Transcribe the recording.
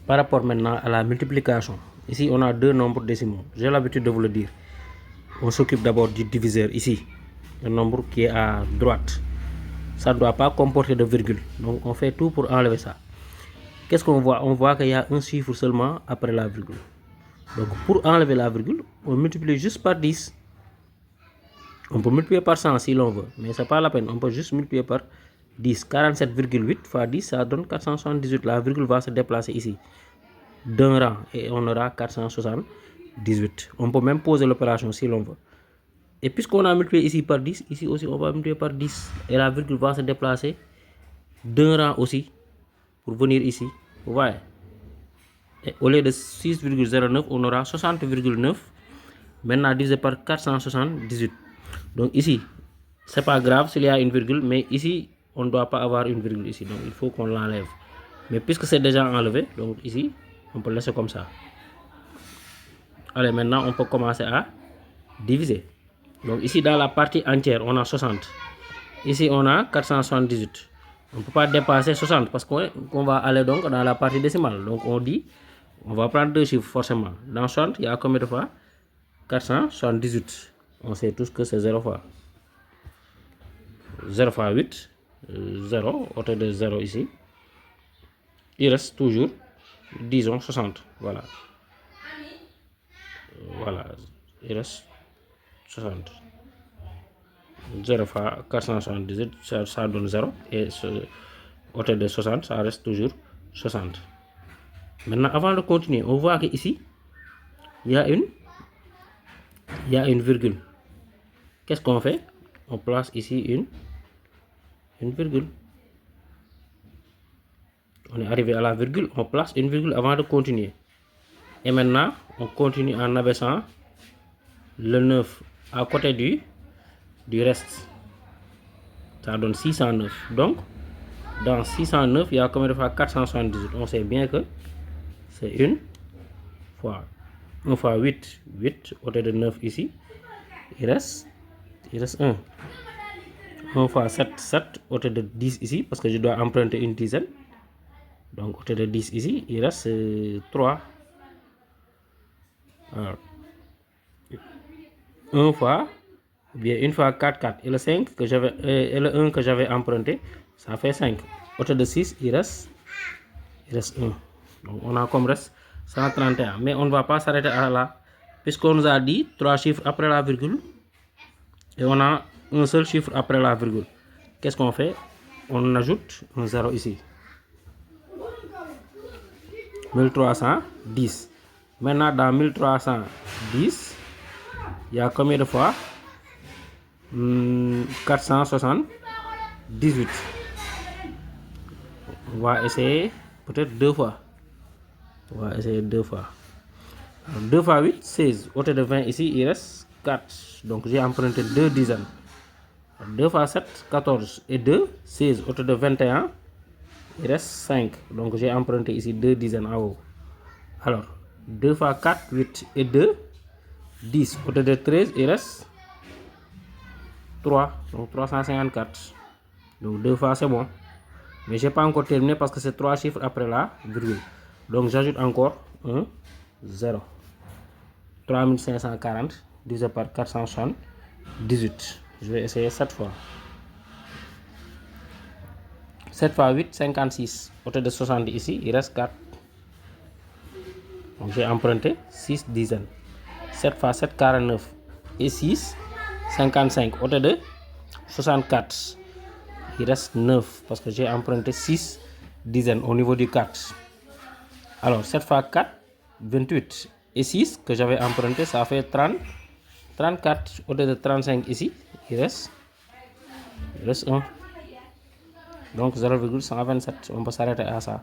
Par rapport maintenant à la multiplication, ici on a deux nombres décimaux. J'ai l'habitude de vous le dire. On s'occupe d'abord du diviseur ici, le nombre qui est à droite. Ça ne doit pas comporter de virgule. Donc on fait tout pour enlever ça. Qu'est-ce qu'on voit? On voit qu'il y a un chiffre seulement après la virgule. Donc pour enlever la virgule, on multiplie juste par 10. On peut multiplier par 100 si l'on veut, mais c'est pas la peine. On peut juste multiplier par 10. 47,8 fois 10, ça donne 478. La virgule va se déplacer ici d'un rang et on aura 478. On peut même poser l'opération si l'on veut. Et puisqu'on a multiplié ici par 10, ici aussi on va multiplier par 10. Et la virgule va se déplacer d'un rang aussi pour venir ici. Vous voyez? Et au lieu de 6,09, on aura 60,9. Maintenant divisé par 478. Donc ici, c'est pas grave s'il y a une virgule, mais ici, on ne doit pas avoir une virgule ici. Donc il faut qu'on l'enlève. Mais puisque c'est déjà enlevé, donc ici, on peut laisser comme ça. Allez, maintenant, on peut commencer à diviser. Donc ici, dans la partie entière, on a 60. Ici, on a 478. On ne peut pas dépasser 60 parce qu'on va aller donc dans la partie décimale. Donc on dit, on va prendre deux chiffres forcément. Dans 60, il y a combien de fois? 478. On sait tous que c'est 0 fois. 0 fois 8, 0, autour de 0 ici. Il reste toujours, disons, 60. Voilà. Voilà. Il reste 60. 0 fois 478, ça donne 0. Et autour de 60, ça reste toujours 60. Maintenant, avant de continuer, on voit qu'ici, il y a une virgule. Qu'est-ce qu'on fait? On place ici une virgule. On est arrivé à la virgule, on place une virgule avant de continuer. Et maintenant, on continue en abaissant le 9 à côté du reste. Ça donne 609. Donc, dans 609, il y a combien de fois 478? On sait bien que c'est une fois. 1 fois 8, 8, au lieu de 9 ici. Il reste 1. 1 fois 7, 7, au lieu de 10 ici, parce que je dois emprunter une dizaine. Donc, au lieu de 10 ici, il reste 3. Alors, 1 fois, bien 1 fois 4, 4. Et le 5 et le 1 que j'avais emprunté, ça fait 5. Au lieu de 6, il reste 1. Donc, on a comme reste 131. Mais on ne va pas s'arrêter à là, puisqu'on nous a dit 3 chiffres après la virgule. Et on a un seul chiffre après la virgule. Qu'est-ce qu'on fait? On ajoute un 0 ici. 1310. Maintenant, dans 1310, il y a combien de fois? 478. On va essayer peut-être 2 fois. On va essayer 2 fois. Alors, 2 fois 8, 16. Au lieu de 20 ici, il reste 4. Donc j'ai emprunté 2 dizaines. 2 fois 7, 14. Et 2, 16. Au lieu de 21, il reste 5. Donc j'ai emprunté ici 2 dizaines en haut. Alors, 2 fois 4, 8. Et 2, 10. Au lieu de 13, il reste 3. Donc 354. Donc 2 fois c'est bon. Mais je n'ai pas encore terminé parce que c'est 3 chiffres après la virgule. Donc j'ajoute encore un 0. 3540 divisé par 478. Je vais essayer 7 fois. 7 fois 8, 56. Au lieu de 60 ici, il reste 4. Donc j'ai emprunté 6 dizaines. 7 fois 7, 49. Et 6, 55. Au lieu de 64, il reste 9 parce que j'ai emprunté 6 dizaines au niveau du 4. Alors 7 fois 4, 28. Et 6 que j'avais emprunté, ça fait 30. 34 au lieu de 35 ici, il reste 1. Donc 0,127. On peut s'arrêter à ça.